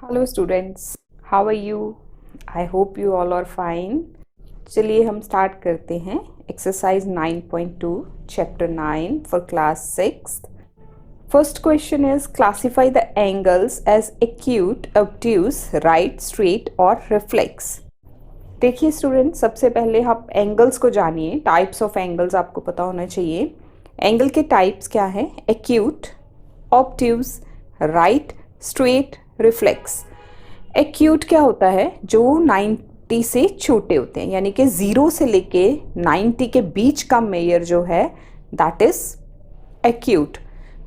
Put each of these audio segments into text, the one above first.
Hello students, how are you? I hope you all are fine. चलिए हम start करते हैं exercise 9.2 chapter 9 for class 6। First question is classify the angles as acute, obtuse, right, straight और reflex. देखिए student, सबसे पहले आप angles को जानिए। टाइप्स ऑफ एंगल्स आपको पता होना चाहिए। एंगल के टाइप्स क्या है? Acute, obtuse, right, straight, reflex. Acute क्या होता है? जो 90 से छोटे होते हैं, यानी कि 0 से लेके 90 के बीच का मेजर जो है दैट इज एक्यूट।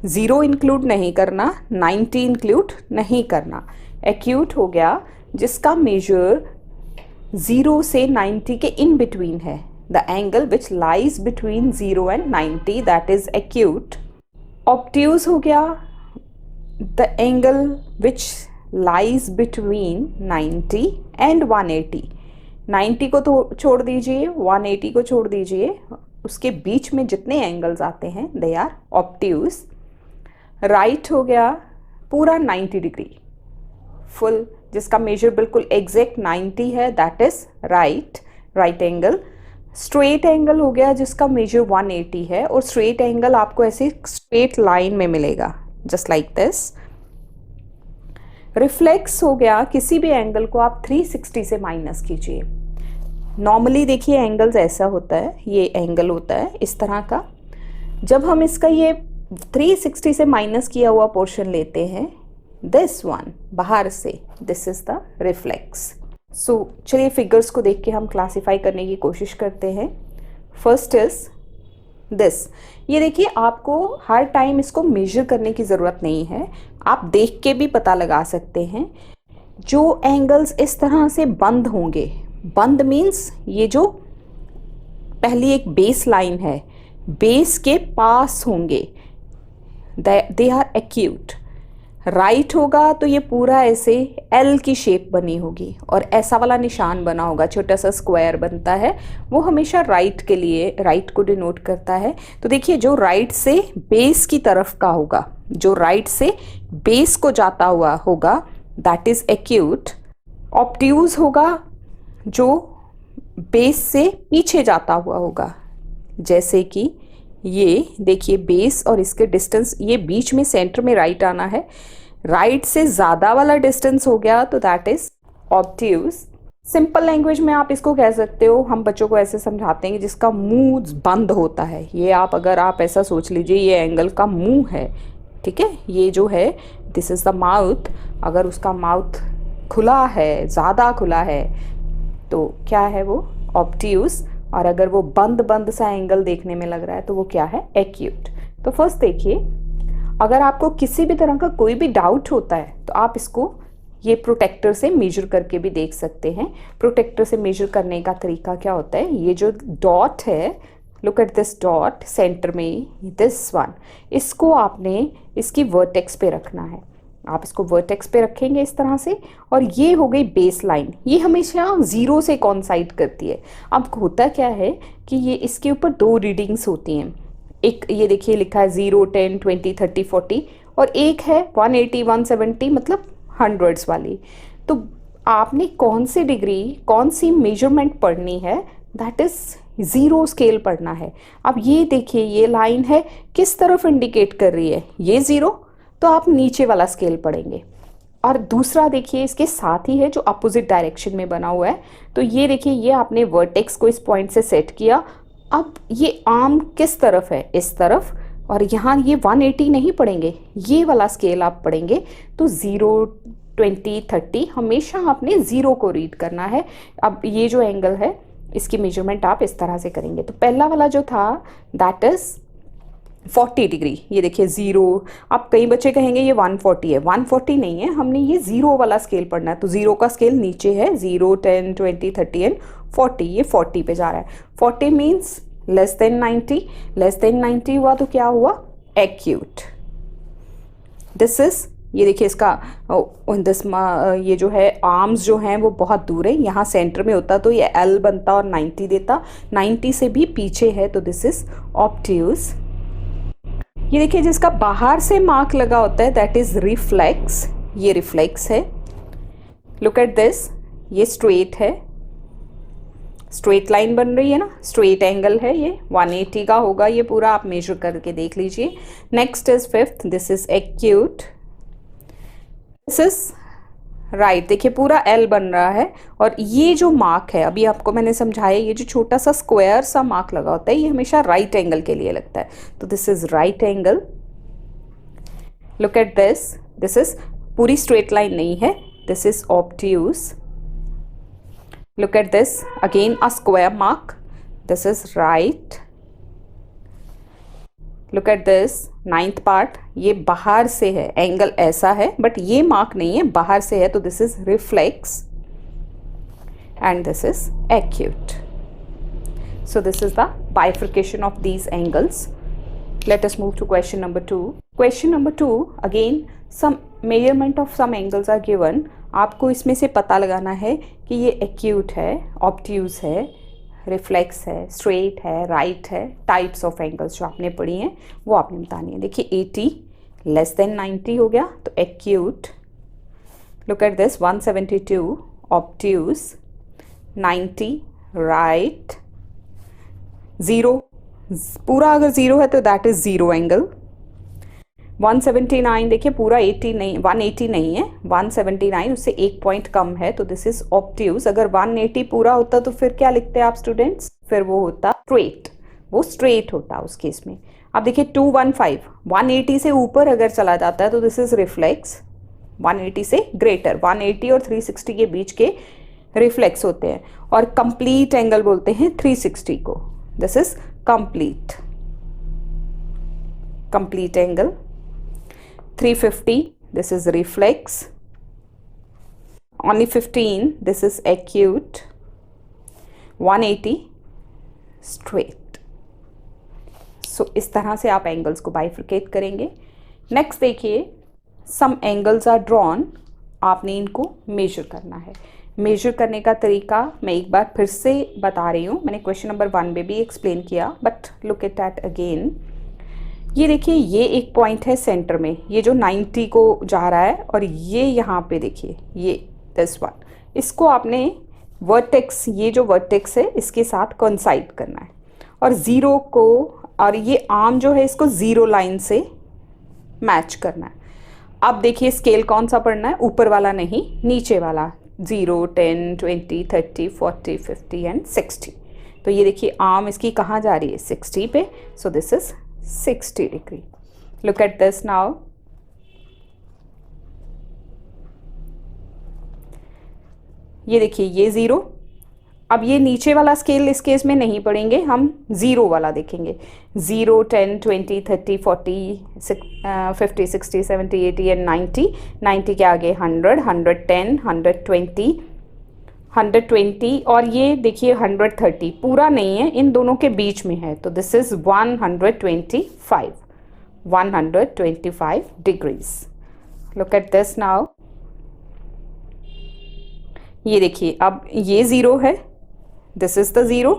0 इंक्लूड नहीं करना, 90 इंक्लूड नहीं करना। एक्यूट हो गया जिसका मेजर 0 से 90 के इन बिटवीन है। The angle which lies between 0 and 90 that is acute. Obtuse हो गया the angle which lies between 90 and 180। 90 को तो छोड़ दीजिए, 180 को छोड़ दीजिए, उसके बीच में जितने एंगल्स आते हैं दे आर ऑब्ट्यूज। राइट हो गया पूरा 90 डिग्री फुल, जिसका मेजर बिल्कुल एग्जैक्ट 90 है, that is right, right angle. Straight angle हो गया जिसका मेजर 180 है, और स्ट्रेट एंगल आपको ऐसे स्ट्रेट लाइन में मिलेगा जस्ट लाइक दिस। रिफ्लेक्स हो गया किसी भी एंगल को आप 360 से माइनस कीजिए। नॉर्मली देखिए एंगल्स ऐसा होता है, ये एंगल होता है इस तरह का। जब हम इसका ये 360 से माइनस किया हुआ पोर्शन लेते हैं, दिस वन बाहर से, दिस इज द रिफ्लेक्स। सो चलिए फिगर्स को देख के हम क्लासिफाई करने की कोशिश करते हैं। First is this. ये देखिए, आपको हर टाइम इसको मेजर करने की ज़रूरत नहीं है, आप देख के भी पता लगा सकते हैं। जो एंगल्स इस तरह से बंद होंगे, बंद मीन्स ये जो पहली एक बेस लाइन है, बेस के पास होंगे, दे आर एक्यूट। राइट होगा तो ये पूरा ऐसे एल की शेप बनी होगी और ऐसा वाला निशान बना होगा, छोटा सा स्क्वायर बनता है, वो हमेशा राइट के लिए, राइट को डिनोट करता है। तो देखिए जो राइट से बेस की तरफ का होगा, जो राइट से बेस को जाता हुआ होगा दैट इज एक्यूट। ऑब्ट्यूज होगा जो बेस से पीछे जाता हुआ होगा, जैसे कि ये देखिए बेस और इसके डिस्टेंस, ये बीच में सेंटर में राइट आना है, राइट से ज़्यादा वाला डिस्टेंस हो गया तो that is obtuse. Simple language में आप इसको कह सकते हो, हम बच्चों को ऐसे समझाते हैं कि जिसका मुंह बंद होता है, ये आप अगर आप ऐसा सोच लीजिए ये एंगल का मुंह है, ठीक है, ये जो है दिस इज़ द माउथ। अगर उसका माउथ खुला है, ज़्यादा खुला है, तो क्या है वो? ऑब्ट्यूज। और अगर वो बंद बंद सा एंगल देखने में लग रहा है तो वो क्या है? एक्यूट। तो फर्स्ट देखिए, अगर आपको किसी भी तरह का कोई भी डाउट होता है तो आप इसको ये प्रोटेक्टर से मेजर करके भी देख सकते हैं। प्रोटेक्टर से मेजर करने का तरीका क्या होता है? ये जो डॉट है, look at this dot centre में, दिस वन, इसको आपने इसकी वर्टेक्स पे रखना है। आप इसको वर्टेक्स पे रखेंगे इस तरह से, और ये हो गई बेस लाइन, ये हमेशा 0 से कॉन्साइड करती है। अब होता क्या है कि ये इसके ऊपर 2 रीडिंग्स होती हैं, एक ये देखिए लिखा है 0, 10, 20, 30, 40, और एक है 180, 170, मतलब हंड्रेड्स वाली। तो आपने कौन सी डिग्री, कौन सी मेजरमेंट पढ़नी है, दैट इज 0 स्केल पढ़ना है। अब ये देखिए ये लाइन है, किस तरफ इंडिकेट कर रही है? ये 0, तो आप नीचे वाला स्केल पढ़ेंगे। और दूसरा देखिए इसके साथ ही है जो अपोजिट डायरेक्शन में बना हुआ है। तो ये देखिए, ये आपने वर्टेक्स को इस पॉइंट से सेट किया। अब ये आर्म किस तरफ है? इस तरफ। और यहाँ ये 180 नहीं पढ़ेंगे, ये वाला स्केल आप पढ़ेंगे। तो 0, 20, 30 हमेशा आपने 0 को रीड करना है। अब ये जो एंगल है इसकी मेजरमेंट आप इस तरह से करेंगे। तो पहला वाला जो था दैट इज 40 डिग्री। ये देखिए 0, अब कई बच्चे कहेंगे ये 140 है, 140 नहीं है, हमने ये 0 वाला स्केल पढ़ना है। तो 0 का स्केल नीचे है, 0, 10, 20, 30 एंड 40, ये 40 पे जा रहा है। 40 means less than 90, less than 90 हुआ तो क्या हुआ? एक्यूट। दिस इज, ये देखिए इसका दिस, ये जो है आर्म्स जो हैं वो बहुत दूर है, यहाँ सेंटर में होता तो ये L बनता और 90 देता, 90 से भी पीछे है, तो दिस इज ऑब्ट्यूज। ये देखिए जिसका बाहर से मार्क लगा होता है दैट इज रिफ्लेक्स, ये रिफ्लेक्स है। लुक एट दिस, ये स्ट्रेट है, स्ट्रेट लाइन बन रही है ना, स्ट्रेट एंगल है, ये 180 का होगा ये पूरा, आप मेजर करके देख लीजिए। Next is fifth, this is acute, this is right. देखिए पूरा एल बन रहा है, और ये जो मार्क है अभी आपको मैंने समझाया, ये जो छोटा सा स्क्वायर सा मार्क लगा होता है ये हमेशा राइट एंगल के लिए लगता है, तो this is right angle. Look at this, this is पूरी स्ट्रेट लाइन नहीं है, this is obtuse. Look at this, again a square mark, this is right. Look at this, ninth part, ये बाहर से है, एंगल ऐसा है बट ये मार्क नहीं है, बाहर से है, तो this is reflex and this is acute. So this is the bifurcation of these angles. Let us move to question number 2. Question number 2, again some measurement of some angles are given. आपको इसमें से पता लगाना है कि ये acute है, obtuse है, रिफ्लेक्स है, स्ट्रेट है, राइट है, टाइप्स ऑफ एंगल्स जो आपने पढ़ी हैं वो आपने बतानी है। देखिए 80 लेस देन 90 हो गया तो acute. Look at this, 172 obtuse, 90 right, 0 पूरा अगर 0 है तो दैट इज 0 एंगल। 179 देखिए पूरा 80 नहीं, 180 नहीं है, 179 उससे एक पॉइंट कम है, तो दिस इज ऑब्ट्यूज। अगर 180 पूरा होता तो फिर क्या लिखते हैं आप स्टूडेंट्स, फिर वो होता स्ट्रेट, वो स्ट्रेट होता उस केस में। अब देखिए 215 180 से ऊपर अगर चला जाता है तो दिस इज रिफ्लेक्स, 180 से ग्रेटर, 180 और 360 के बीच के रिफ्लेक्स होते हैं, और कंप्लीट एंगल बोलते हैं 360 को, this is complete, complete angle. 350 this is reflex, only 15 this is acute, 180 straight. So इस तरह से आप एंगल्स को बाइफरकेट करेंगे। नेक्स्ट देखिए, सम एंगल्स आर ड्रॉन, आपने इनको मेजर करना है। मेजर करने का तरीका मैं एक बार फिर से बता रही हूँ, मैंने क्वेश्चन नंबर 1 में भी एक्सप्लेन किया, but look at that again. ये देखिए ये एक पॉइंट है सेंटर में, ये जो 90 को जा रहा है, और ये यहाँ पे देखिए ये दिस वन, इसको आपने वर्टेक्स, ये जो वर्टेक्स है इसके साथ कोइंसाइड करना है, और ज़ीरो को, और ये आर्म जो है इसको ज़ीरो लाइन से मैच करना है। अब देखिए स्केल कौन सा पढ़ना है, ऊपर वाला नहीं, नीचे वाला, 0, 10, 20, 30, 40, 50 एंड 60। तो ये देखिए आर्म इसकी कहाँ जा रही है, 60 पे, सो this is 60 degree. Look at this now. ये देखिए ये 0, अब ये नीचे वाला स्केल इस केस में नहीं पढ़ेंगे, हम 0 वाला देखेंगे। 0, 10, 20, 30, 40, 50, 60, 70, 80 एंड 90। 90 के आगे 100, 110, 120, 120, और ये देखिए 130 पूरा नहीं है, इन दोनों के बीच में है, तो this is 125, 125 degrees. Look at this now, ये देखिए अब ये 0 है, दिस इज द 0,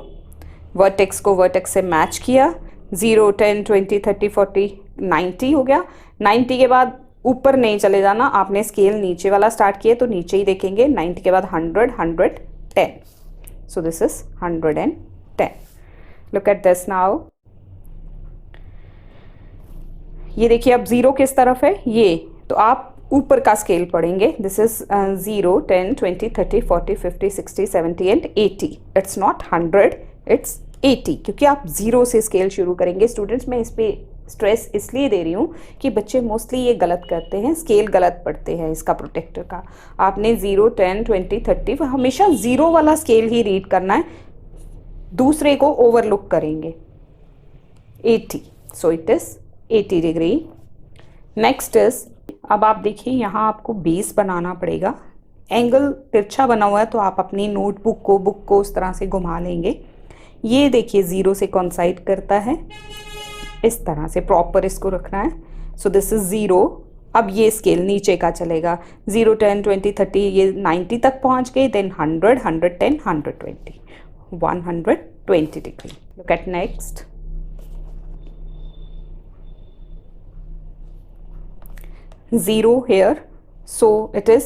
वर्टेक्स को वर्टेक्स से मैच किया, 0, 10, 20, 30, 40, 90 हो गया। 90 के बाद ऊपर नहीं चले जाना, आपने स्केल नीचे वाला स्टार्ट किया तो नीचे ही देखेंगे। 90 के बाद 100, 110, सो this is 110। Look at this now, ये देखिए अब 0 किस तरफ है, ये तो आप ऊपर का स्केल पढ़ेंगे, this is 0, 10, 20, 30, 40, 50, 60, 70 and 80। It's not 100, it's 80, क्योंकि आप 0 से स्केल शुरू करेंगे। स्टूडेंट्स मैं इस पे स्ट्रेस इसलिए दे रही हूँ कि बच्चे मोस्टली ये गलत करते हैं, स्केल गलत पढ़ते हैं इसका प्रोटेक्टर का। आपने 0, 10, 20, 30 हमेशा 0 वाला स्केल ही रीड करना है, दूसरे को ओवरलुक करेंगे। 80, so it is 80 degree. Next is, अब आप देखिए यहाँ आपको बेस बनाना पड़ेगा, एंगल तिरछा बना हुआ है तो आप अपनी नोटबुक को, बुक को उस तरह से घुमा लेंगे। ये देखिए 0 से कोइंसाइड करता है, इस तरह से प्रॉपर इसको रखना है। सो दिस इज 0। अब ये स्केल नीचे का चलेगा, 0, 10, 20, 30, ये 90 तक पहुंच गए, then 100, 110, 120, 120 degree. Look at next, 0 here, so it is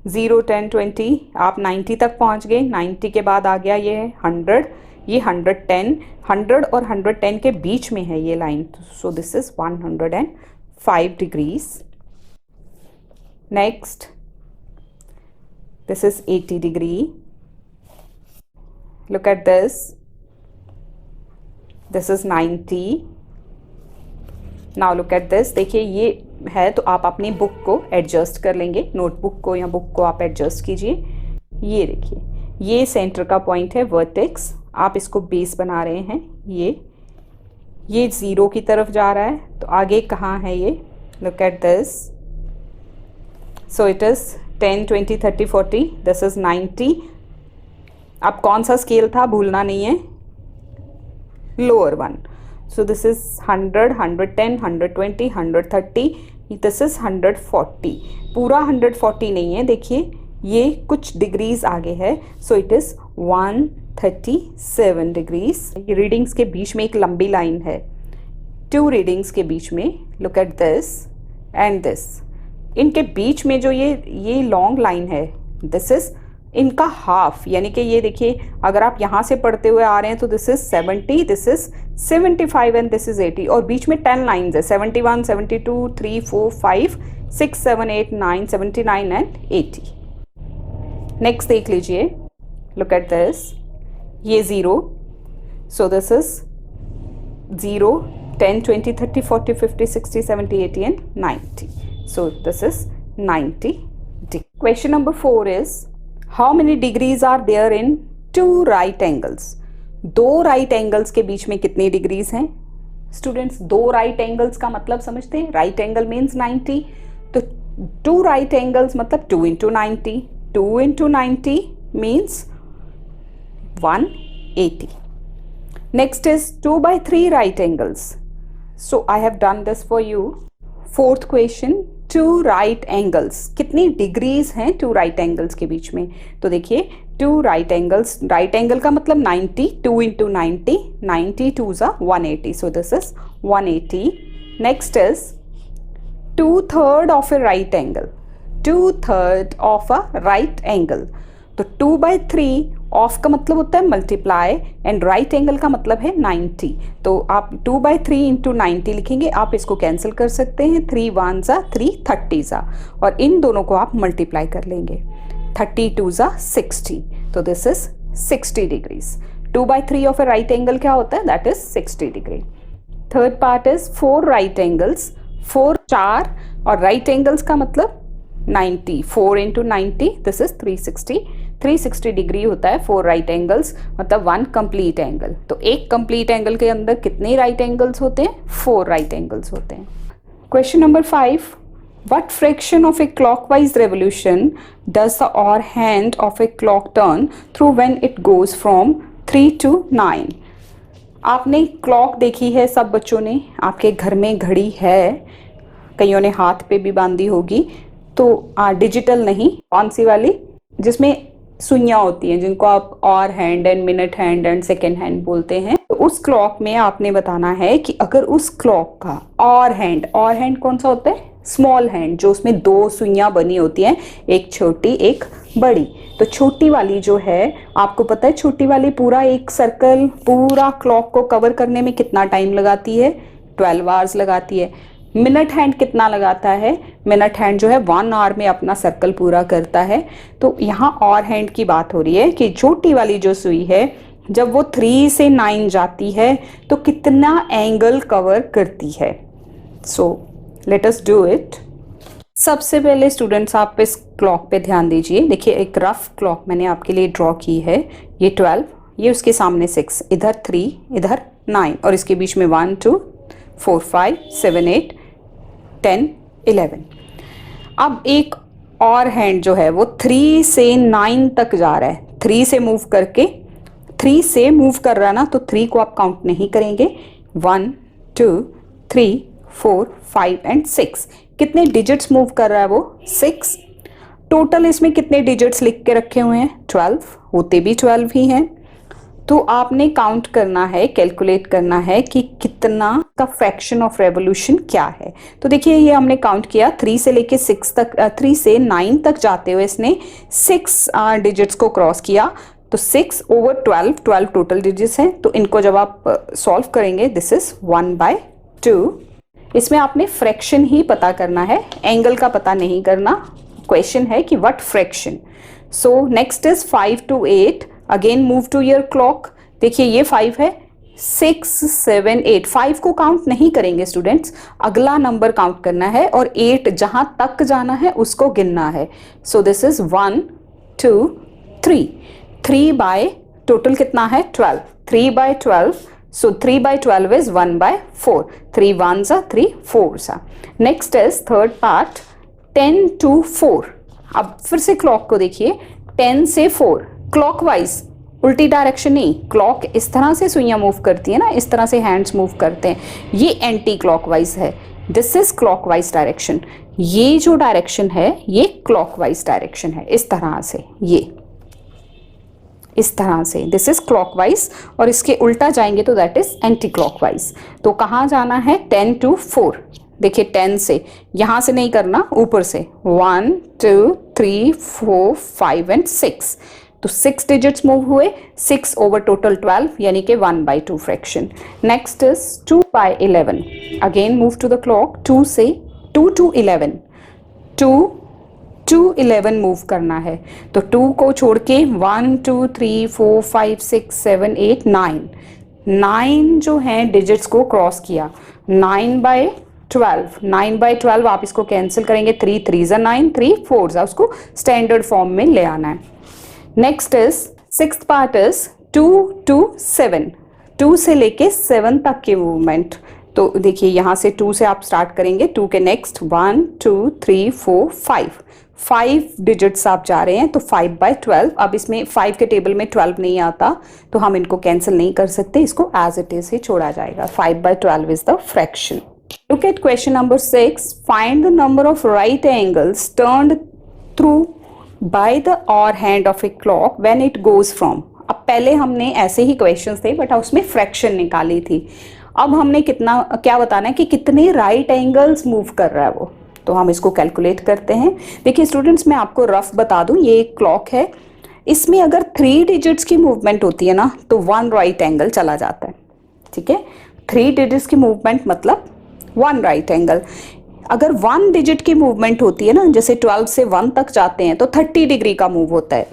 0, 10, 20, आप 90 तक पहुंच गए। 90 के बाद आ गया ये 100, ये 110, 100 और 110 के बीच में है ये line, so this is 105 degrees. Next this is 80 degree, look at this is 90। Now look at this, देखिए ये है तो आप अपनी बुक को एडजस्ट कर लेंगे, नोटबुक को या बुक को आप एडजस्ट कीजिए। ये देखिए ये सेंटर का पॉइंट है वर्टेक्स, आप इसको बेस बना रहे हैं। ये 0 की तरफ जा रहा है, तो आगे कहाँ है ये, look at this, so it is 10, 20, 30, 40, this is 90। अब कौन सा स्केल था भूलना नहीं है, lower one. So this is 100, 110, 120, 130, this is 140। पूरा 140 नहीं है, देखिए ये कुछ डिग्रीज आगे है, सो इट इज़ 137 डिग्रीज। ये रीडिंग्स के बीच में एक लंबी लाइन है, 2 रीडिंग्स के बीच में, look at this and this, इनके बीच में जो ये लॉन्ग लाइन है, दिस इज इनका हाफ, यानी कि ये देखिए अगर आप यहाँ से पढ़ते हुए आ रहे हैं तो this is 70, this is 75 and this is 80, और बीच में 10 लाइन्स है, 71, 72, 3, 4, 5, 6, 7, 8, 9, 79 एंड 80। नेक्स्ट देख लीजिए, लुक एट दिस, ये 0, सो this is 0, 10, 20, 30, 40, 50, 60, 70, 80 and 90, so this is 90 degree. Question number 4 is how many degrees are there in 2 right angles? 2 right angles के बीच में कितनी degrees हैं स्टूडेंट्स? 2 right angles का मतलब समझते हैं, right angle means 90, तो 2 right angles मतलब 2 into 90, 2 into 90 means 180. Next is 2 by 3 right angles. So I have done this for you. Fourth question, 2 right angles, कितनी डिग्रीज हैं 2 right angles के बीच में? तो देखिए 2 right angles, right angle का मतलब 90, 2 into 90, 90 2s are 180, so this is 180. Next is 2/3 of a right angle, 2/3 of a right angle, तो 2 by 3 of का मतलब होता है मल्टीप्लाई एंड राइट एंगल का मतलब है 90, तो आप 2 by 3 into 90 लिखेंगे, आप इसको कैंसिल कर सकते हैं, 3 1s are 3 30s are, और इन दोनों को आप मल्टीप्लाई कर लेंगे, 32s are 60, तो this is 60 degrees. 2 by 3 of A right angle क्या होता है, that is 60 degree. Third part is 4 right angles, 4 और राइट एंगल्स का मतलब 90, 4 into 90, दिस इज 360 डिग्री होता है 4 राइट एंगल्स, मतलब 1 कंप्लीट एंगल। तो एक कंप्लीट एंगल के अंदर कितने राइट एंगल्स होते हैं? 4 राइट एंगल्स होते हैं। Question number 5, what fraction of a clockwise revolution does the hour hand of a clock turn through when it goes from 3 to 9? आपने क्लॉक देखी है, सब बच्चों ने, आपके घर में घड़ी है, कईयों ने हाथ पे भी बांधी होगी, तो डिजिटल नहीं, कौन सी वाली जिसमें सुइयाँ होती हैं, जिनको आप और hand and minute hand and second hand बोलते हैं, तो उस क्लॉक में आपने बताना है कि अगर उस क्लॉक का और हैंड कौन सा होता है? स्मॉल हैंड, जो उसमें 2 सुइयाँ बनी होती हैं, एक छोटी एक बड़ी, तो छोटी वाली जो है, आपको पता है छोटी वाली पूरा एक सर्कल पूरा क्लॉक को कवर करने में कितना टाइम लगाती है? 12 आवर्स लगाती है। मिनट हैंड कितना लगाता है? मिनट हैंड जो है 1 आवर में अपना सर्कल पूरा करता है। तो यहाँ और हैंड की बात हो रही है कि छोटी वाली जो सुई है, जब वो 3 से 9 जाती है तो कितना एंगल कवर करती है? So let us do it. सबसे पहले स्टूडेंट्स आप इस क्लॉक पे ध्यान दीजिए, देखिए एक रफ क्लॉक मैंने आपके लिए ड्रॉ की है, ये 12, ये उसके सामने 6, इधर 3, इधर 9, और इसके बीच में 1 2 4 5 7 8 10 11। अब एक और हैंड जो है वो 3 से 9 तक जा रहा है, 3 से मूव करके, 3 से मूव कर रहा है ना, तो 3 को आप काउंट नहीं करेंगे, 1 2 3 4 5 एंड 6। कितने डिजिट्स मूव कर रहा है वो? 6। टोटल इसमें कितने डिजिट्स लिख के रखे हुए हैं? 12, होते भी 12 ही हैं। तो आपने काउंट करना है, कैलकुलेट करना है कि कितना का फ्रैक्शन ऑफ रेवोल्यूशन क्या है। तो देखिए ये हमने काउंट किया 3 से लेके 6 तक, 3 से 9 तक जाते हुए इसने 6 डिजिट्स को क्रॉस किया। तो 6 ओवर 12 टोटल डिजिट्स हैं, तो इनको जब आप सॉल्व करेंगे दिस इज 1/2। इसमें आपने फ्रैक्शन ही पता करना है, एंगल का पता नहीं करना। क्वेश्चन है कि what fraction. So next is 5 to 8। Again move to your clock. देखिए ये 5 है, 6 7 8, 5 को काउंट नहीं करेंगे स्टूडेंट्स, अगला नंबर काउंट करना है और 8 जहां तक जाना है उसको गिनना है। सो दिस इज 1 2 3, 3 बाय टोटल कितना है 12, 3/12। So 3/12 is 1/4. 3 ones are 3 fours are. Next is third part 10 to 4। अब फिर से क्लॉक को देखिए, 10 से 4 क्लॉकवाइज, उल्टी डायरेक्शन नहीं। क्लॉक इस तरह से सुइयां मूव करती है ना, इस तरह से हैंड्स मूव करते हैं, ये एंटी क्लॉकवाइज है। This is clockwise direction. ये जो डायरेक्शन है ये क्लॉकवाइज डायरेक्शन है, इस तरह से, ये इस तरह से दिस इज क्लॉकवाइज, और इसके उल्टा जाएंगे तो दैट इज एंटी क्लॉकवाइज। तो कहाँ जाना है 10 to 4। देखिए 10 से, यहाँ से नहीं करना, ऊपर से 1 2 3 4 5 and 6। तो 6 डिजिट्स मूव हुए, 6 ओवर टोटल 12 यानी कि 1/2 fraction. Next is 2/11। Again move to the clock, 2 से 2 to 11, 2 to 11 मूव करना है। तो 2 को छोड़ के 1 2 3 4 5 6 7 8 9, 9 जो है डिजिट्स को क्रॉस किया। 9/12, 9/12 आप इसको कैंसिल करेंगे, 3 3s are 9, 3 4s are, उसको स्टैंडर्ड फॉर्म में ले आना है। Next is sixth part is 2 to 7, 2 से लेके 7 तक की मूवमेंट। तो देखिए यहाँ से 2 से आप स्टार्ट करेंगे, 2 के नेक्स्ट 1 2 3 4 5 डिजिट्स आप जा रहे हैं, तो 5/12। अब इसमें 5 के टेबल में 12 नहीं आता, तो हम इनको कैंसिल नहीं कर सकते, इसको एज इट इज ही छोड़ा जाएगा। 5/12 is the fraction. Look at question number 6। Find the number of right angles turned through by the hour hand of a clock when it goes from. अब पहले हमने ऐसे ही क्वेश्चंस थे but उसमें fraction निकाली थी। अब हमने कितना क्या बताना है कि कितने राइट एंगल्स मूव कर रहा है वो, तो हम इसको कैलकुलेट करते हैं। देखिए स्टूडेंट्स, मैं आपको रफ बता दूं, ये एक क्लॉक है, इसमें अगर 3 डिजिट्स की मूवमेंट होती है ना तो 1 राइट एंगल चला जाता है। ठीक है, 3 डिजिट्स की मूवमेंट मतलब 1 राइट एंगल। अगर 1 डिजिट की मूवमेंट होती है ना, जैसे 12 से 1 तक जाते हैं तो 30 डिग्री का मूव होता है,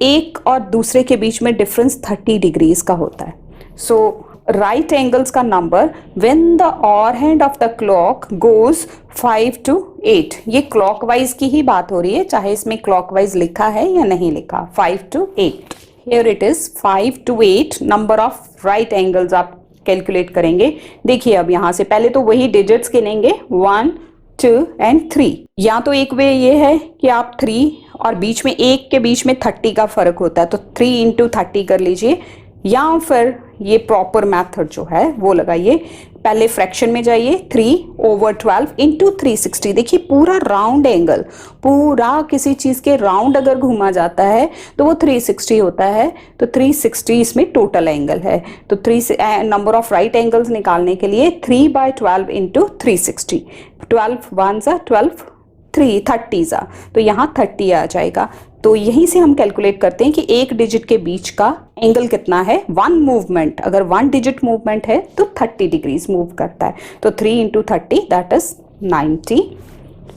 एक और दूसरे के बीच में डिफरेंस 30 डिग्रीज का होता है। सो राइट एंगल्स का number when the hour hand of the clock goes 5 to 8। ये क्लॉकवाइज की ही बात हो रही है, चाहे इसमें क्लॉकवाइज लिखा है या नहीं लिखा। 5 to 8, here it is 5 to 8 number of right angles आप कैलकुलेट करेंगे। देखिए अब यहाँ से पहले तो वही डिजिट्स गिनेंगे 1 2 and 3। या तो एक वे ये है कि आप 3 और बीच में 1 के बीच में 30 का फर्क होता है, तो 3 into 30 कर लीजिए, या फिर ये प्रॉपर मेथड जो है वो लगाइए। पहले फ्रैक्शन में जाइए, 3/12 into 360। देखिए पूरा राउंड एंगल, पूरा किसी चीज के राउंड अगर घूमा जाता है तो वो 360 होता है, तो 360 इसमें टोटल एंगल है। तो 3 नंबर ऑफ राइट एंगल्स निकालने के लिए 3/12 into 360, 12 ones are 12, 3 30s are, तो यहाँ 30 आ जाएगा। तो यहीं से हम कैलकुलेट करते हैं कि एक डिजिट के बीच का एंगल कितना है। 1 मूवमेंट, अगर 1 डिजिट मूवमेंट है तो 30 डिग्रीज मूव करता है, तो 3 into 30 that is 90।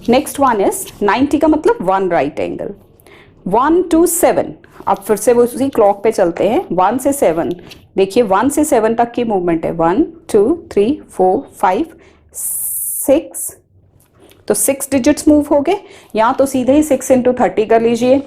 Next one is 90 का मतलब 1 राइट एंगल। 1 to 7, अब फिर से वो उसी क्लॉक पे चलते हैं, 1 से 7। देखिए 1 से 7 तक की मूवमेंट है, 1 2 3 4 5 6, तो 6 डिजिट्स मूव हो गए। या तो सीधे ही 6 into 30 कर लीजिए,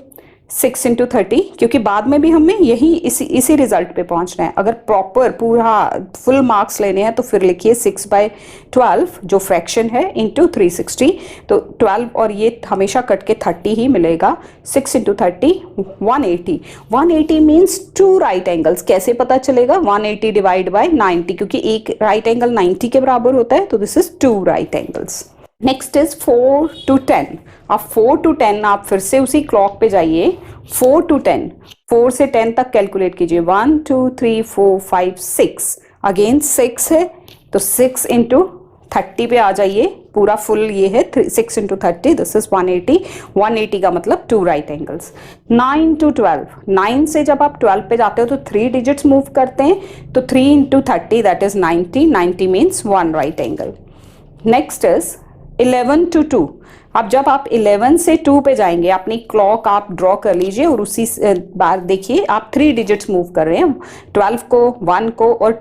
6 into 30, क्योंकि बाद में भी हमें यही इसी रिजल्ट पे पहुंचना है। अगर प्रॉपर पूरा फुल मार्क्स लेने हैं तो फिर लिखिए 6/12 जो फ्रैक्शन है into 360, तो 12 और ये हमेशा कट के 30 ही मिलेगा। 6 into 30 180, 180 मीन्स 2 राइट एंगल्स। कैसे पता चलेगा? 180 डिवाइड बाय 90, क्योंकि एक राइट एंगल 90 के बराबर होता है, तो this is 2 right angles. Next is 4 to 10। अब 4 to 10 आप फिर से उसी क्लॉक पे जाइए, 4 to 10, 4 से 10 तक कैलकुलेट कीजिए। 1 2 3 4 5 6, अगेन 6 है तो 6 इंटू 30 पे आ जाइए, पूरा फुल ये है 6 इंटू 30, दिस इज 180। 180 का मतलब 2 राइट एंगल्स। 9 to 12, 9 से जब आप 12 पे जाते हो तो 3 डिजिट्स मूव करते हैं, तो 3 into 30 that is 90, 90 means 1 right angle. Next is 11 to 2, अब जब आप 11 से 2 पे जाएंगे, अपनी क्लॉक आप ड्रॉ कर लीजिए और उसी बार देखिए आप 3 डिजिट्स मूव कर रहे हैं, 12 को, 1 को और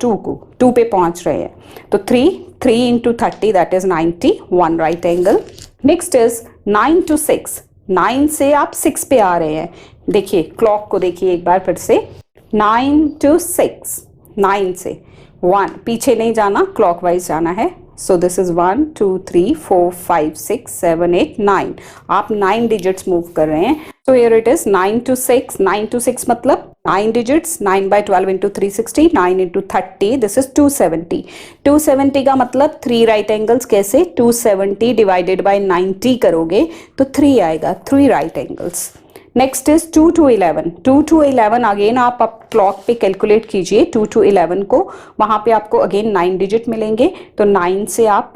2 को, 2 पे पहुंच रहे हैं, तो 3 into 30 that is 90, 1 right angle. Next is 9 to 6, 9 से आप 6 पे आ रहे हैं, देखिए क्लॉक को देखिए एक बार फिर से, 9 to 6, 9 से 1, पीछे नहीं जाना, क्लॉकवाइज जाना है। सो दिस इज 1 2 3 4 5 6 7 8 9, आप 9 डिजिट्स मूव कर रहे हैं। So here it is 9 to 6, 9 to 6 मतलब 9 digits, 9 by 12 into 360, 9 into 30, this is 270। 270 का मतलब 3 राइट एंगल्स, कैसे? 270 डिवाइडेड बाय 90 करोगे तो 3 आएगा, 3 right angles. Next is 2 to 11, 2 to 11 again आप क्लॉक पे कैलकुलेट कीजिए 2 to 11 को, वहां पे आपको अगेन 9 डिजिट मिलेंगे, तो 9 से आप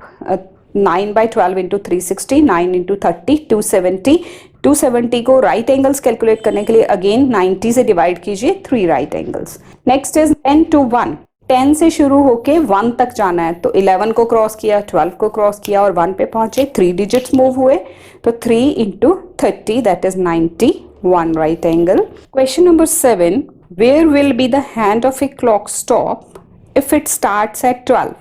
9 by 12 इंटू 360, 9 इंटू 30, 270। 270 को राइट एंगल्स कैलकुलेट करने के लिए अगेन 90 से डिवाइड कीजिए, 3 right angles. Next is 10 to 1, 10 से शुरू होके 1 तक जाना है, तो 11 को क्रॉस किया, 12 को क्रॉस किया और 1 पे पहुंचे, 3 डिजिट्स मूव हुए, तो 3 into 30 that is 90, 1 right angle. Question number 7, where will be the hand of a clock stop if it starts at 12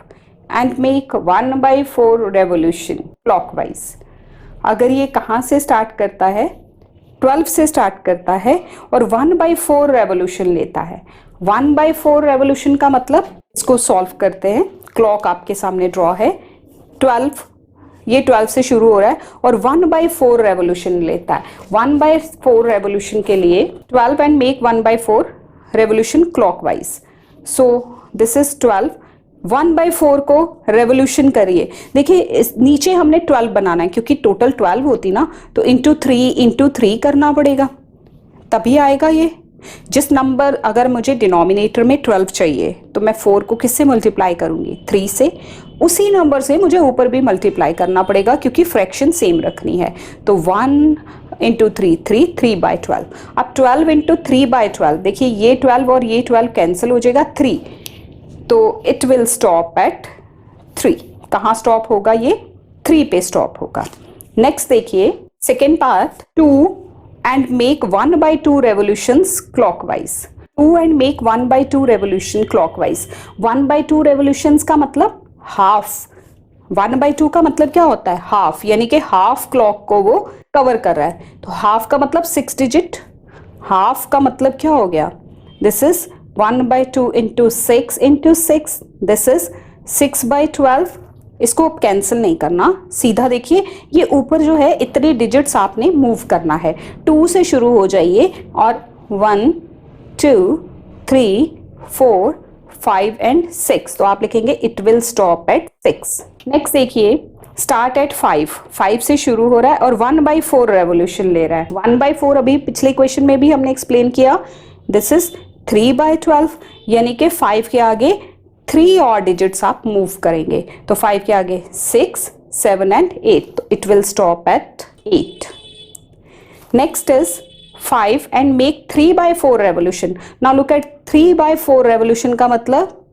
and make 1/4 revolution clockwise? अगर ये कहाँ से स्टार्ट करता है? 12 से स्टार्ट करता है और 1/4 रेवोल्यूशन लेता है। 1/4 रेवोल्यूशन का मतलब, इसको सॉल्व करते हैं, क्लॉक आपके सामने ड्रॉ है, 12, ये 12 से शुरू हो रहा है और 1/4 रेवोल्यूशन लेता है। 1/4 रेवोल्यूशन के लिए 12 and make 1/4 revolution clockwise. So this is 12, 1/4 को रेवोल्यूशन करिए। देखिए नीचे हमने 12 बनाना है, क्योंकि टोटल 12 होती ना, तो इंटू 3 करना पड़ेगा, तभी आएगा ये। जिस नंबर, अगर मुझे डिनोमिनेटर में 12 चाहिए तो मैं 4 को किससे मल्टीप्लाई करूंगी? 3 से। उसी नंबर से मुझे ऊपर भी मल्टीप्लाई करना पड़ेगा, क्योंकि फ्रैक्शन सेम रखनी है। तो 1 इंटू 3, 3/12। अब 12 इंटू 3/12, देखिए ये 12 और ये 12 कैंसिल हो जाएगा, 3, तो इट विल स्टॉप एट 3। कहाँ स्टॉप होगा? ये 3 पे स्टॉप होगा। नेक्स्ट देखिए second part, 2 and make 1/2 revolutions clockwise. 2 and make 1/2 revolution clockwise. 1/2 revolutions का मतलब हाफ। 1/2 का मतलब क्या होता है? हाफ, यानी कि हाफ क्लॉक को वो कवर कर रहा है। तो हाफ का मतलब 6 डिजिट, हाफ का मतलब क्या हो गया? This is 1/2 into 6 into 6, this is 6/12। इसको आप कैंसिल नहीं करना, सीधा देखिए ये ऊपर जो है इतने डिजिट्स आपने मूव करना है। 2 से शुरू हो जाइए और 1 2 3 4 5 एंड 6, तो आप लिखेंगे it will stop eight 6। Next देखिए स्टार्ट एट 5 से शुरू हो रहा है और 1/4 रेवोल्यूशन ले रहा है। 1/4 अभी पिछले क्वेश्चन में भी हमने एक्सप्लेन किया, दिस इज 3/12, यानी कि 5 के आगे 3 और डिजिट्स आप मूव करेंगे, तो 5 के आगे 6 7 एंड 8, तो it will stop at 8। Next is 5 and make 3/4 revolution. Now look at 3/4 revolution का मतलब,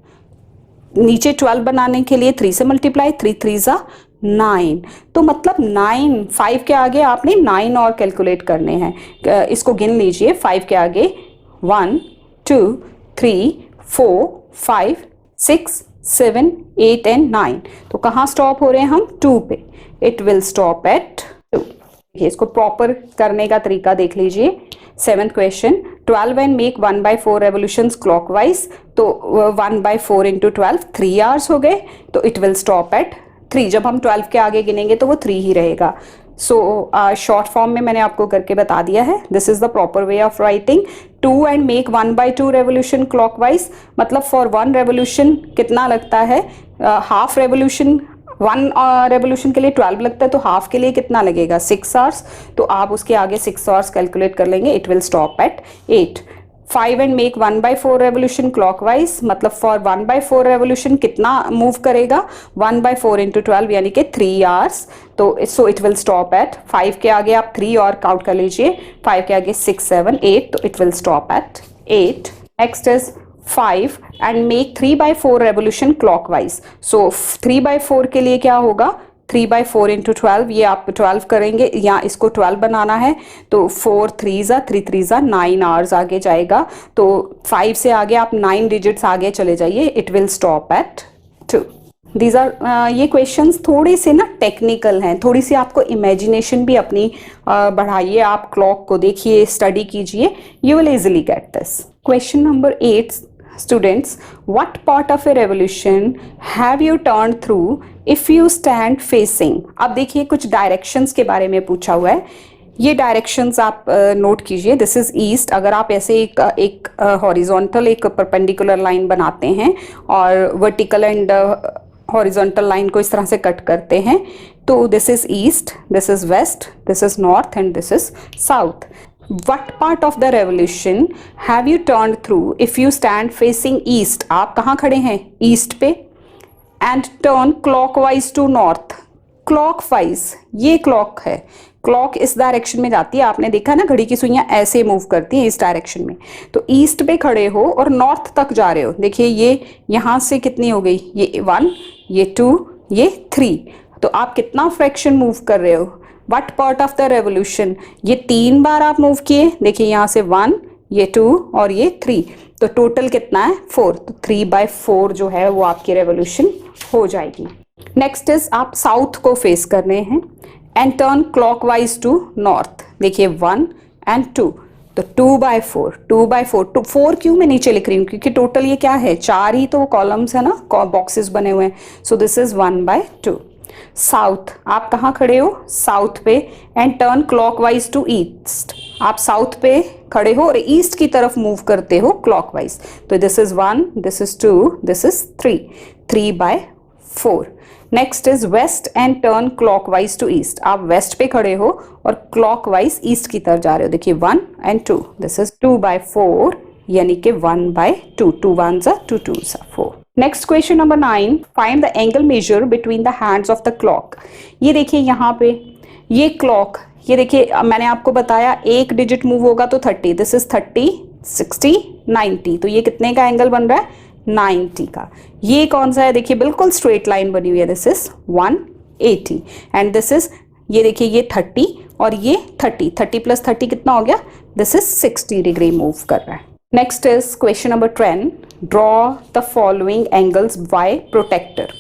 नीचे 12 बनाने के लिए 3 से मल्टीप्लाई, 3 3 9, तो मतलब 9, 5 के आगे आपने 9 और कैलकुलेट करने हैं। इसको गिन लीजिए, 5 के आगे 1 2 3 4 5 6 7 8 एंड 9, तो कहाँ स्टॉप हो रहे हैं हम? 2 पे। It will stop at 2। इसको प्रॉपर करने का तरीका देख लीजिए। 7th question, 12 and make 1/4 revolutions clockwise, तो 1/4 इंटू 12 3 आवर्स हो गए, तो इट विल स्टॉप एट 3। जब हम 12 के आगे गिनेंगे तो वो 3 ही रहेगा। सो शॉर्ट फॉर्म में मैंने आपको करके बता दिया है, this is the proper way of writing. 2 and make 1/2 revolution clockwise, मतलब फॉर 1 रेवोल्यूशन कितना लगता है? हाफ रेवोल्यूशन 1 रेवोल्यूशन के लिए 12 लगता है, तो हाफ के लिए कितना लगेगा 6 आवर्स, तो आप उसके आगे 6 आवर्स कैलकुलेट कर लेंगे, it will stop at 8। 5 and make 1/4 revolution clockwise, मतलब फॉर 1/4 रेवोल्यूशन कितना मूव करेगा 1/4 इंटू 12 यानी कि 3 आवर्स, तो so it will stop eight 5 के आगे आप 3 और काउंट कर लीजिए, 5 के आगे 6 7 8, तो it will stop at 8। Next is 5 and make 3/4 revolution clockwise, so 3/4 के लिए क्या होगा 3/4 इंटू 12, ये आप 12 करेंगे या इसको 12 बनाना है, तो 4 3 ज़ा 9 आवर्स आगे जाएगा, तो 5 से आगे आप 9 डिजिट्स आगे चले जाइए, it will stop at 2। These are ये क्वेश्चंस थोड़े से ना टेक्निकल हैं, थोड़ी सी आपको इमेजिनेशन भी अपनी बढ़ाइए, आप क्लॉक को देखिए, स्टडी कीजिए, you will easily get this. Question number 8 students, what part of a revolution have you turned through if you stand facing? अब देखिए कुछ डायरेक्शंस के बारे में पूछा हुआ है, ये डायरेक्शंस आप नोट कीजिए। दिस इज ईस्ट, अगर आप ऐसे एक हॉरिजॉन्टल एक परपेंडिकुलर लाइन बनाते हैं और वर्टिकल एंड हॉरिजॉन्टल लाइन को इस तरह से कट करते हैं, तो this is east, this is west, this is north and this is south. What part of the revolution have you turned through if you stand facing east? आप कहाँ खड़े हैं ईस्ट पे, and turn clockwise to north. clockwise, ये clock है, clock इस direction में जाती है, आपने देखा ना घड़ी की सुइयां ऐसे मूव करती हैं इस डायरेक्शन में, तो ईस्ट पे खड़े हो और नॉर्थ तक जा रहे हो। देखिए ये यहाँ से कितनी हो गई, ये 1, ये 2, ये 3, तो आप कितना फ्रैक्शन मूव कर रहे हो। What part of the revolution, ये 3 बार आप मूव किए, देखिए यहाँ से 1, ये 2 और ये 3, तो टोटल कितना है 4, तो 3/4 जो है वो आपकी रेवोल्यूशन हो जाएगी। नेक्स्ट इज आप साउथ को फेस करने हैं and turn clockwise to north, देखिए 1 एंड 2, तो 2/4 तो 4 क्यों मैं नीचे लिख रही हूँ, क्योंकि टोटल ये क्या है 4 ही तो कॉलम्स है ना, बॉक्सेस बने हुए हैं, सो दिस इज 1/2। साउथ, आप कहाँ खड़े हो साउथ पे and turn clockwise to east, आप साउथ पे खड़े हो और ईस्ट की तरफ मूव करते हो क्लॉकवाइज, तो this is 1, this is 2, this is 3/4। Next is west and turn clockwise to east, आप वेस्ट पे खड़े हो और क्लॉकवाइज ईस्ट की तरफ जा रहे हो, देखिए 1 एंड 2, दिस इज 2/4 यानी कि 1/2, 2 1 2 2 4। Next question number 9, find the angle measure between the hands of the clock. ये देखिए यहाँ पे ये क्लॉक, ये देखिए मैंने आपको बताया एक डिजिट मूव होगा तो 30, दिस इज 30 60 90, तो ये कितने का एंगल बन रहा है 90 का। ये कौन सा है, देखिए बिल्कुल स्ट्रेट लाइन बनी हुई है, this is 180 and this is, ये देखिए ये 30 और ये 30 प्लस 30 कितना हो गया, दिस इज 60 डिग्री मूव कर रहा है। Next is question number 10, draw the following angles by protractor.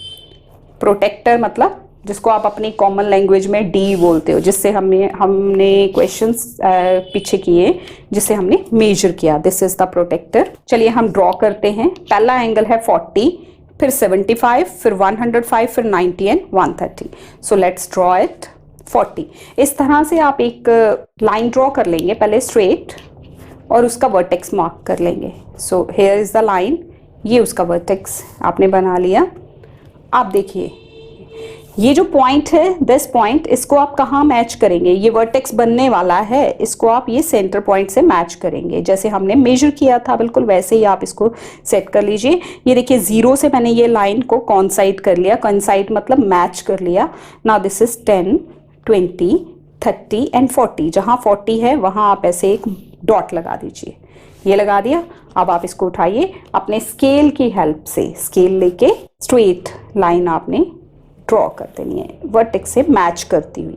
Protractor मतलब जिसको आप अपनी कॉमन लैंग्वेज में डी बोलते हो, जिससे हमने क्वेश्चंस पीछे किए, जिससे हमने मेजर किया, दिस इज द प्रोटेक्टर। चलिए हम ड्रॉ करते हैं। पहला एंगल है 40, फिर 75, फिर 105, फिर 90 and 130। So let's draw it 40। इस तरह से आप एक लाइन ड्रॉ कर लेंगे, पहले स्ट्रेट और उसका वर्टेक्स मार्क कर लेंगे। So here is the line, ये उसका वर्टेक्स आपने बना लिया। आप देखिए ये जो पॉइंट है, दिस पॉइंट, इसको आप कहाँ मैच करेंगे, ये वर्टेक्स बनने वाला है, इसको आप ये सेंटर पॉइंट से मैच करेंगे, जैसे हमने मेजर किया था बिल्कुल वैसे ही आप इसको सेट कर लीजिए। ये देखिए 0 से मैंने ये लाइन को कॉन्साइड कर लिया, कॉन्साइड मतलब मैच कर लिया। नाउ दिस इज 10 20 30 एंड 40, जहाँ 40 है वहाँ आप ऐसे एक डॉट लगा दीजिए, ये लगा दिया। अब आप इसको उठाइए, अपने स्केल की हेल्प से स्केल लेके स्ट्रेट लाइन आपने ड्रॉ कर देनी है वर्टेक्स से मैच करती हुई।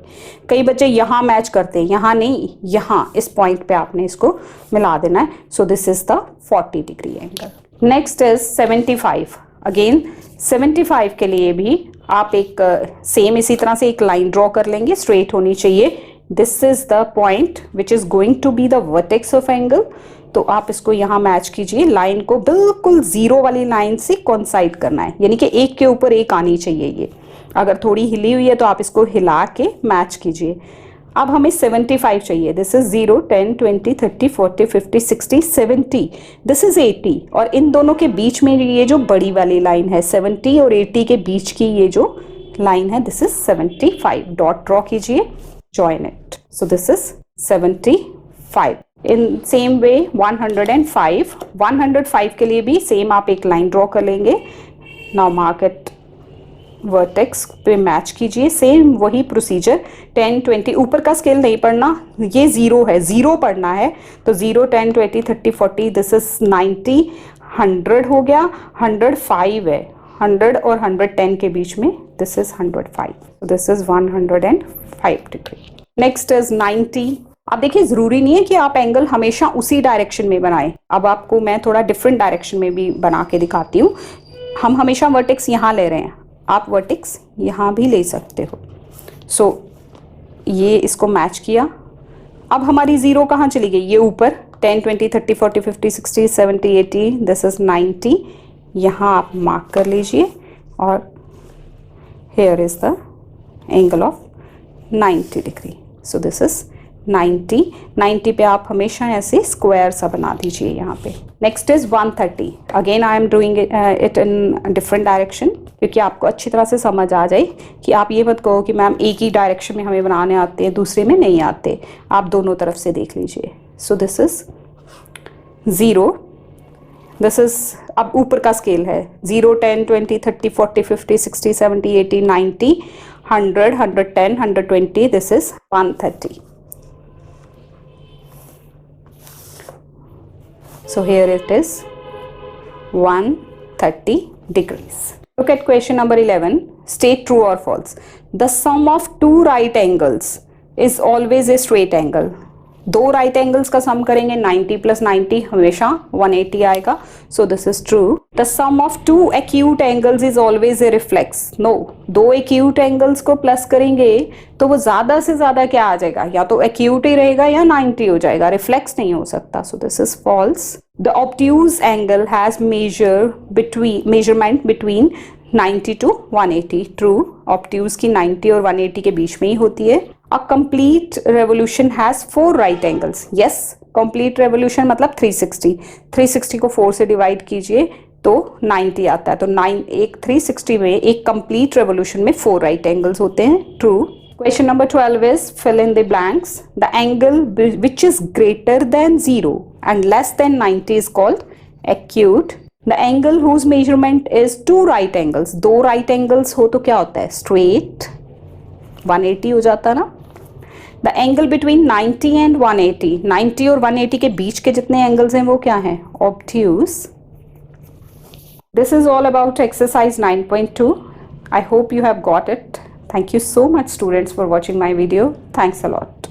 कई बच्चे यहाँ मैच करते हैं, यहाँ नहीं, यहाँ इस पॉइंट पे आपने इसको मिला देना है। सो this is the 40 degree angle. Next is 75। Again 75 के लिए भी आप एक सेम इसी तरह से एक लाइन ड्रॉ कर लेंगे, स्ट्रेट होनी चाहिए। This is the point which is going to be the vertex of angle, तो आप इसको यहाँ मैच कीजिए। लाइन को बिल्कुल 0 वाली लाइन से कॉन्साइड करना है, यानी कि एक के ऊपर एक आनी चाहिए। ये अगर थोड़ी हिली हुई है तो आप इसको हिला के मैच कीजिए। अब हमें 75 चाहिए, दिस इज 0 10 20 30 40 50 60 70, दिस इज 80, और इन दोनों के बीच में ये जो बड़ी वाली लाइन है 70 और 80 के बीच की ये जो लाइन है, दिस इज 75. डॉट ड्रॉ कीजिए, join it. So this is 75. In same way 105, 105 के लिए भी सेम आप एक लाइन ड्रॉ कर लेंगे. नाउ मार्क इट, वर्टेक्स पे मैच कीजिए, सेम वही प्रोसीजर. 10, 20, ऊपर का स्केल नहीं पढ़ना, ये 0 है, 0 पढ़ना है. तो 0, 10, 20, 30, 40, दिस इज 90, 100 हो गया. 105 है, 100 और 110 के बीच में, this is 105. This is 105 degree. Next is 90. अब देखिए ज़रूरी नहीं है कि आप एंगल हमेशा उसी डायरेक्शन में बनाएं. अब आपको मैं थोड़ा डिफरेंट डायरेक्शन में भी बना के दिखाती हूँ. हम हमेशा वर्टेक्स यहाँ ले रहे हैं, आप वर्टेक्स यहाँ भी ले सकते हो. सो ये इसको मैच किया. अब हमारी 0 कहाँ चली गई? ये ऊपर. 10, 20, 30, 40, 50, 60, 70, 80, दिस इज 90. यहाँ आप मार्क कर लीजिए और here is the angle of 90 degree. So this is 90. 90 पे आप हमेशा ऐसे स्क्वायर सा बना दीजिए यहाँ पे. Next is 130. Again I am doing it in different direction, क्योंकि आपको अच्छी तरह से समझ आ जाए कि आप ये मत कहो कि मैम एक ही डायरेक्शन में हमें बनाने आते हैं, दूसरे में नहीं आते. आप दोनों तरफ से देख लीजिए. सो दिस इज 0. दिस इज, अब ऊपर का स्केल है 0, 10, 20, 30, 40, 50, 60, 70, 80, 90, 100, 110, 120. This is 130. So here it is 130 degrees. Look at question number 11. State true or false. The sum of two right angles is always a straight angle. दो right angles का sum करेंगे, 90 plus 90 हमेशा 180 आएगा. So this is true. The sum of two acute angles is always a reflex. No, दो acute angles को plus करेंगे तो वो ज्यादा से ज्यादा क्या आ जाएगा? या तो एक्यूट ही रहेगा या 90 हो जाएगा, रिफ्लेक्स नहीं हो सकता. So this is false. The obtuse angle has measurement between 90 to 180. True, obtuse की 90 और 180 के बीच में ही होती है. A complete revolution has 4 right angles. Yes, complete revolution मतलब 360. 360 को 4 से डिवाइड कीजिए तो 90 आता है. तो 360 में एक complete revolution में 4 right angles होते हैं. True. Question number 12 is fill in the blanks. The angle which is greater than 0 and less than 90 is called acute. The angle whose measurement is 2 right angles. 2 right angles हो तो क्या होता है? Straight. 180 हो जाता ना. द एंगल बिटवीन 90 एंड 180, 90 और 180 के बीच के जितने एंगल्स हैं वो क्या हैं? Obtuse. This is all about exercise 9.2. I hope you have got it. Thank you so much students for watching my video. Thanks a lot.